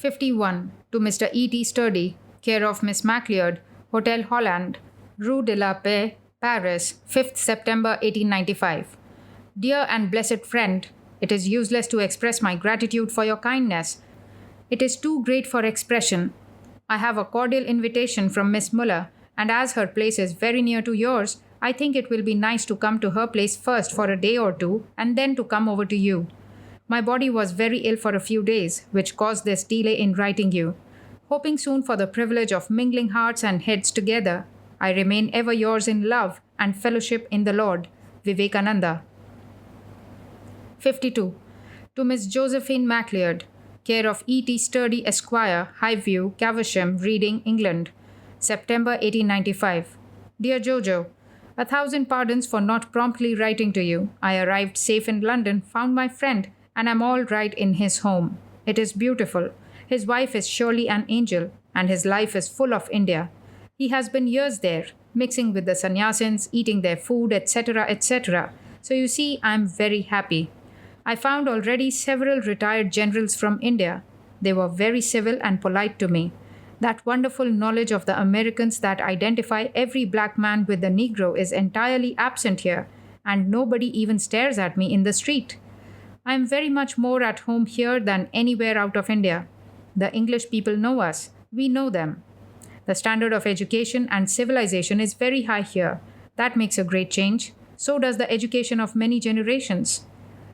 51. To Mr. E.T. Sturdy, care of Miss MacLeod, Hotel Holland, Rue de la Paix, Paris, 5th September 1895. Dear and blessed friend, it is useless to express my gratitude for your kindness. It is too great for expression. I have a cordial invitation from Miss Muller, and as her place is very near to yours, I think it will be nice to come to her place first for a day or two, and then to come over to you. My body was very ill for a few days, which caused this delay in writing you. Hoping soon for the privilege of mingling hearts and heads together, I remain ever yours in love and fellowship in the Lord, Vivekananda. 52. To Miss Josephine MacLeod, care of E.T. Sturdy Esquire, Highview, Caversham, Reading, England, September 1895. Dear Jojo, 1,000 pardons for not promptly writing to you. I arrived safe in London, found my friend, and am all right in his home. It is beautiful. His wife is surely an angel, and his life is full of India. He has been years there, mixing with the sannyasins, eating their food, etc., etc. So you see, I am very happy. I found already several retired generals from India. They were very civil and polite to me. That wonderful knowledge of the Americans that identify every black man with the Negro is entirely absent here, and nobody even stares at me in the street. I am very much more at home here than anywhere out of India. The English people know us. We know them. The standard of education and civilization is very high here. That makes a great change. So does the education of many generations.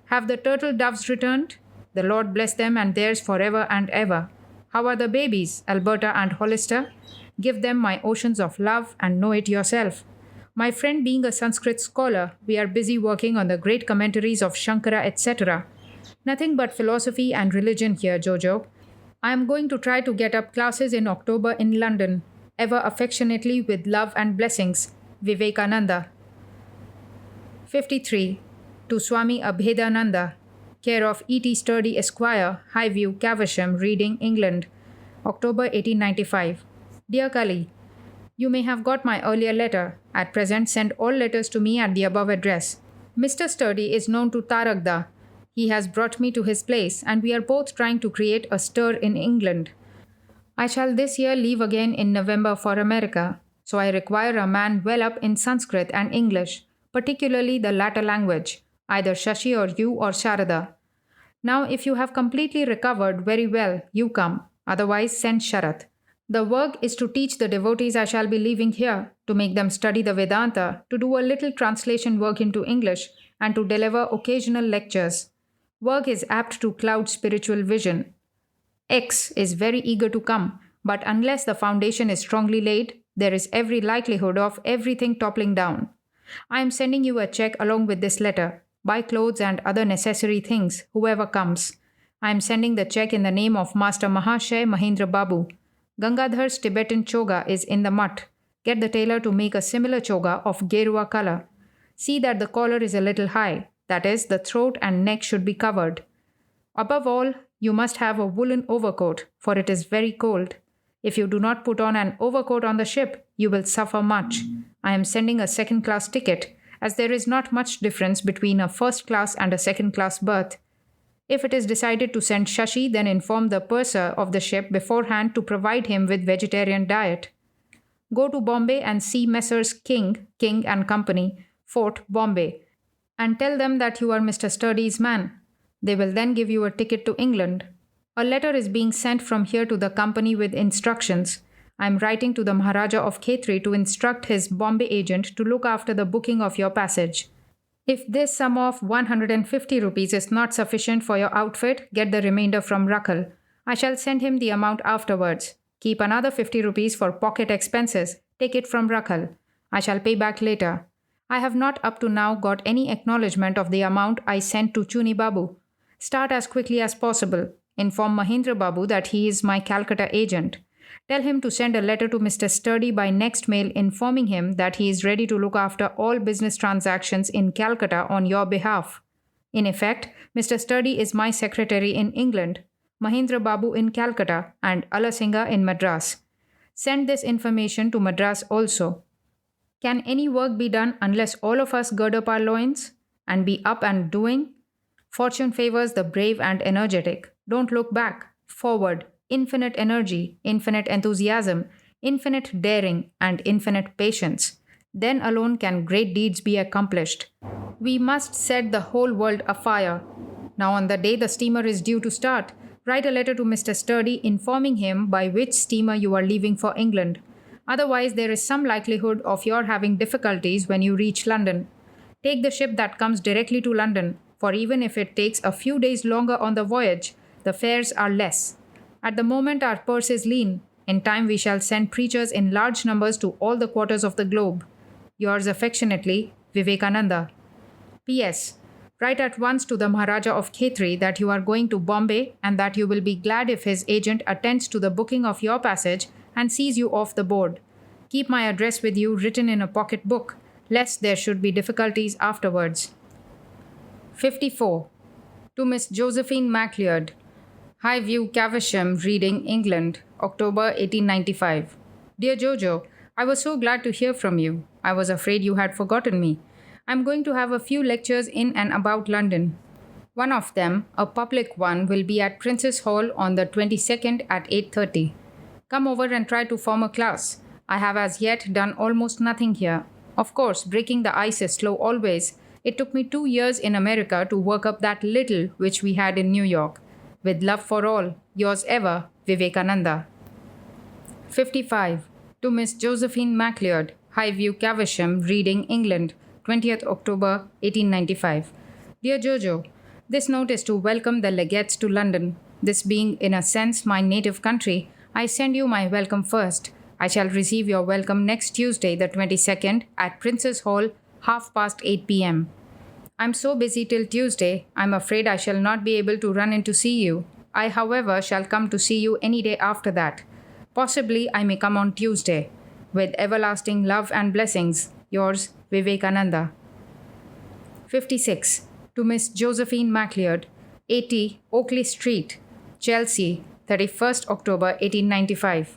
Have the turtle doves returned? The Lord bless them and theirs forever and ever. How are the babies, Alberta and Hollister? Give them my oceans of love and know it yourself. My friend being a Sanskrit scholar, we are busy working on the great commentaries of Shankara, etc. Nothing but philosophy and religion here, Jojo. I am going to try to get up classes in October in London. Ever affectionately with love and blessings, Vivekananda. 53. To Swami Abhedananda, care of E.T. Sturdy Esquire, Highview, Caversham, Reading, England, October 1895. Dear Kali, you may have got my earlier letter. At present, send all letters to me at the above address. Mr. Sturdy is known to Tarakda. He has brought me to his place, and we are both trying to create a stir in England. I shall this year leave again in November for America, so I require a man well up in Sanskrit and English, particularly the latter language, either Shashi or you or Sharada. Now, if you have completely recovered, very well, you come. Otherwise, send Sharat. The work is to teach the devotees I shall be leaving here, to make them study the Vedanta, to do a little translation work into English, and to deliver occasional lectures. Work is apt to cloud spiritual vision. X is very eager to come, but unless the foundation is strongly laid, there is every likelihood of everything toppling down. I am sending you a check along with this letter. Buy clothes and other necessary things, whoever comes. I am sending the check in the name of Master Mahashay Mahendra Babu. Gangadhar's Tibetan choga is in the mutt. Get the tailor to make a similar choga of gerua color. See that the collar is a little high, that is, the throat and neck should be covered. Above all, you must have a woolen overcoat, for it is very cold. If you do not put on an overcoat on the ship, you will suffer much. I am sending a second-class ticket, as there is not much difference between a first-class and a second-class berth. If it is decided to send Shashi, then inform the purser of the ship beforehand to provide him with vegetarian diet. Go to Bombay and see Messrs. King and Company, Fort Bombay, and tell them that you are Mr. Sturdy's man. They will then give you a ticket to England. A letter is being sent from here to the company with instructions. I am writing to the Maharaja of Khetri to instruct his Bombay agent to look after the booking of your passage. If this sum of 150 rupees is not sufficient for your outfit, get the remainder from Rakal. I shall send him the amount afterwards. Keep another 50 rupees for pocket expenses. Take it from Rakal. I shall pay back later. I have not up to now got any acknowledgement of the amount I sent to Chuni Babu. Start as quickly as possible. Inform Mahendra Babu that he is my Calcutta agent. Tell him to send a letter to Mr. Sturdy by next mail informing him that he is ready to look after all business transactions in Calcutta on your behalf. In effect, Mr. Sturdy is my secretary in England, Mahendra Babu in Calcutta, and Alasingha in Madras. Send this information to Madras also. Can any work be done unless all of us gird up our loins and be up and doing? Fortune favors the brave and energetic. Don't look back. Forward. infinite energy, infinite enthusiasm, infinite daring, and infinite patience. Then alone can great deeds be accomplished. We must set the whole world afire. Now, on the day the steamer is due to start, write a letter to Mr. Sturdy informing him by which steamer you are leaving for England. Otherwise, there is some likelihood of your having difficulties when you reach London. Take the ship that comes directly to London, for even if it takes a few days longer on the voyage, the fares are less. At the moment, our purse is lean. In time, we shall send preachers in large numbers to all the quarters of the globe. Yours affectionately, Vivekananda. P.S. Write at once to the Maharaja of Khetri that you are going to Bombay and that you will be glad if his agent attends to the booking of your passage and sees you off the board. Keep my address with you written in a pocket book, lest there should be difficulties afterwards. 54. To Miss Josephine MacLeod, Highview, Caversham, Reading, England, October 1895. Dear Jojo, I was so glad to hear from you. I was afraid you had forgotten me. I'm going to have a few lectures in and about London. One of them, a public one, will be at Princess Hall on the 22nd at 8:30. Come over and try to form a class. I have as yet done almost nothing here. Of course, breaking the ice is slow always. It took me 2 years in America to work up that little which we had in New York. With love for all, yours ever, Vivekananda. 55. To Miss Josephine MacLeod, Highview, Caversham, Reading, England, 20th October 1895. Dear Jojo, this note is to welcome the legates to London. This being in a sense my native country, I send you my welcome first. I shall receive your welcome next Tuesday, the 22nd, at Princess Hall, 8:30 p.m. I'm so busy till Tuesday, I'm afraid I shall not be able to run in to see you. I, however, shall come to see you any day after that. Possibly I may come on Tuesday. With everlasting love and blessings, yours, Vivekananda. 56. To Miss Josephine MacLeod, 80 Oakley Street, Chelsea, 31st October 1895.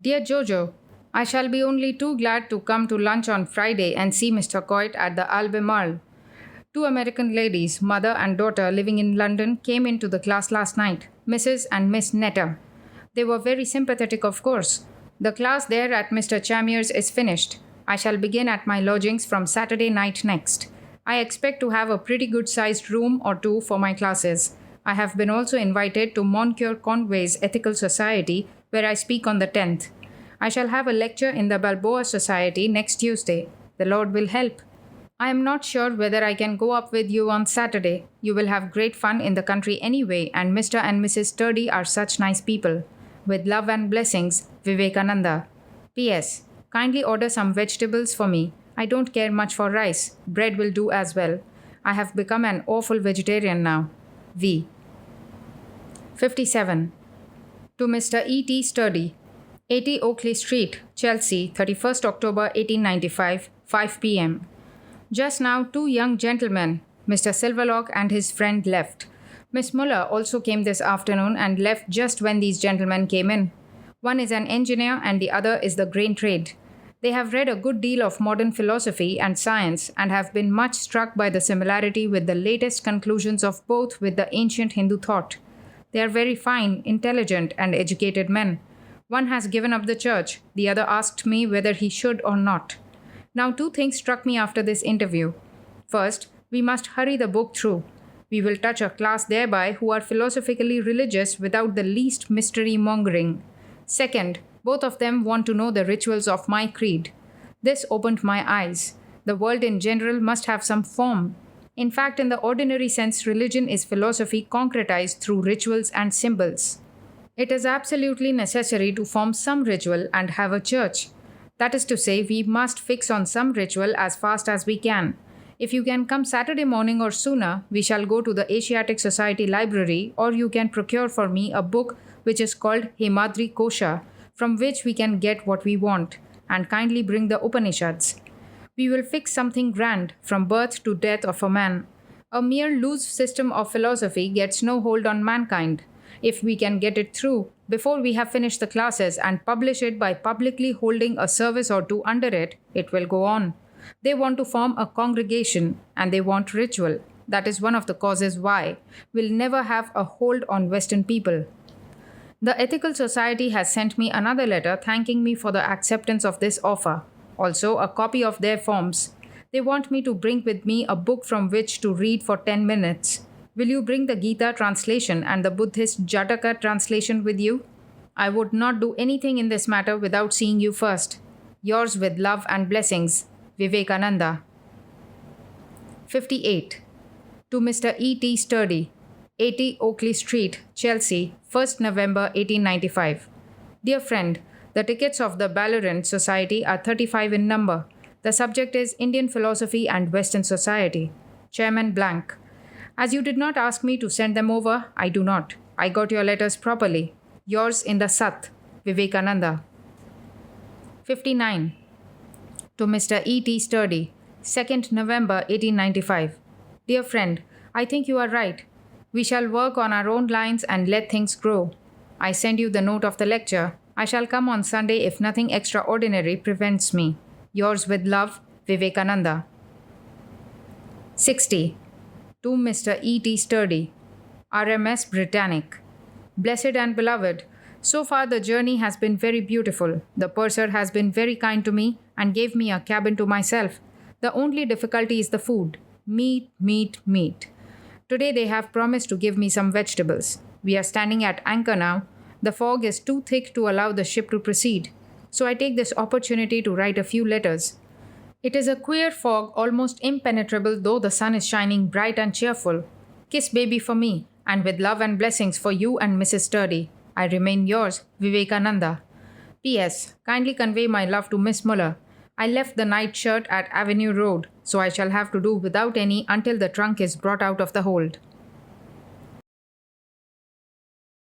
Dear Jojo, I shall be only too glad to come to lunch on Friday and see Mr. Coit at the Albemarle. 2 American ladies, mother and daughter living in London, came into the class last night, Mrs. and Miss Netta. They were very sympathetic, of course. The class there at Mr. Chamier's is finished. I shall begin at my lodgings from Saturday night next. I expect to have a pretty good-sized room or 2 for my classes. I have been also invited to Moncure Conway's Ethical Society, where I speak on the 10th. I shall have a lecture in the Balboa Society next Tuesday. The Lord will help. I am not sure whether I can go up with you on Saturday. You will have great fun in the country anyway, and Mr. and Mrs. Sturdy are such nice people. With love and blessings, Vivekananda. P.S. Kindly order some vegetables for me. I don't care much for rice. Bread will do as well. I have become an awful vegetarian now. V. 57. To Mr. E.T. Sturdy, 80 Oakley Street, Chelsea, 31st October 1895, 5 p.m. Just now 2 young gentlemen, Mr. Silverlock and his friend, left. Miss Muller also came this afternoon and left just when these gentlemen came in. One is an engineer and the other is the grain trade. They have read a good deal of modern philosophy and science and have been much struck by the similarity with the latest conclusions of both with the ancient Hindu thought. They are very fine, intelligent, and educated men. One has given up the church, the other asked me whether he should or not. Now 2 things struck me after this interview. First, we must hurry the book through. We will touch a class thereby who are philosophically religious without the least mystery mongering. Second, both of them want to know the rituals of my creed. This opened my eyes. The world in general must have some form. In fact, in the ordinary sense, religion is philosophy concretized through rituals and symbols. It is absolutely necessary to form some ritual and have a church. That is to say, we must fix on some ritual as fast as we can. If you can come Saturday morning or sooner, we shall go to the Asiatic Society Library, or you can procure for me a book which is called Hemadri Kosha, from which we can get what we want, and kindly bring the Upanishads. We will fix something grand, from birth to death of a man. A mere loose system of philosophy gets no hold on mankind. If we can get it through before we have finished the classes and publish it by publicly holding a service or 2 under it, it will go on. They want to form a congregation and they want ritual. That is one of the causes why we'll never have a hold on Western people. The Ethical Society has sent me another letter thanking me for the acceptance of this offer. Also, a copy of their forms. They want me to bring with me a book from which to read for 10 minutes. Will you bring the Gita translation and the Buddhist Jataka translation with you? I would not do anything in this matter without seeing you first. Yours with love and blessings, Vivekananda. 58. To Mr. E. T. Sturdy, 80 Oakley Street, Chelsea, 1st November 1895. Dear friend, the tickets of the Ballarat Society are 35 in number. The subject is Indian Philosophy and Western Society. Chairman blank. As you did not ask me to send them over, I do not. I got your letters properly. Yours in the Sat, Vivekananda. 59. To Mr. E. T. Sturdy, 2nd November 1895. Dear friend, I think you are right. We shall work on our own lines and let things grow. I send you the note of the lecture. I shall come on Sunday if nothing extraordinary prevents me. Yours with love, Vivekananda. 60. To Mr. E. T. Sturdy, RMS Britannic. Blessed and beloved, so far the journey has been very beautiful. The purser has been very kind to me and gave me a cabin to myself. The only difficulty is the food. Meat, meat, meat. Today they have promised to give me some vegetables. We are standing at anchor now. The fog is too thick to allow the ship to proceed. So I take this opportunity to write a few letters. It is a queer fog, almost impenetrable, though the sun is shining bright and cheerful. Kiss baby for me, and with love and blessings for you and Mrs. Sturdy. I remain yours, Vivekananda. P.S. Kindly convey my love to Miss Muller. I left the night shirt at Avenue Road, so I shall have to do without any until the trunk is brought out of the hold.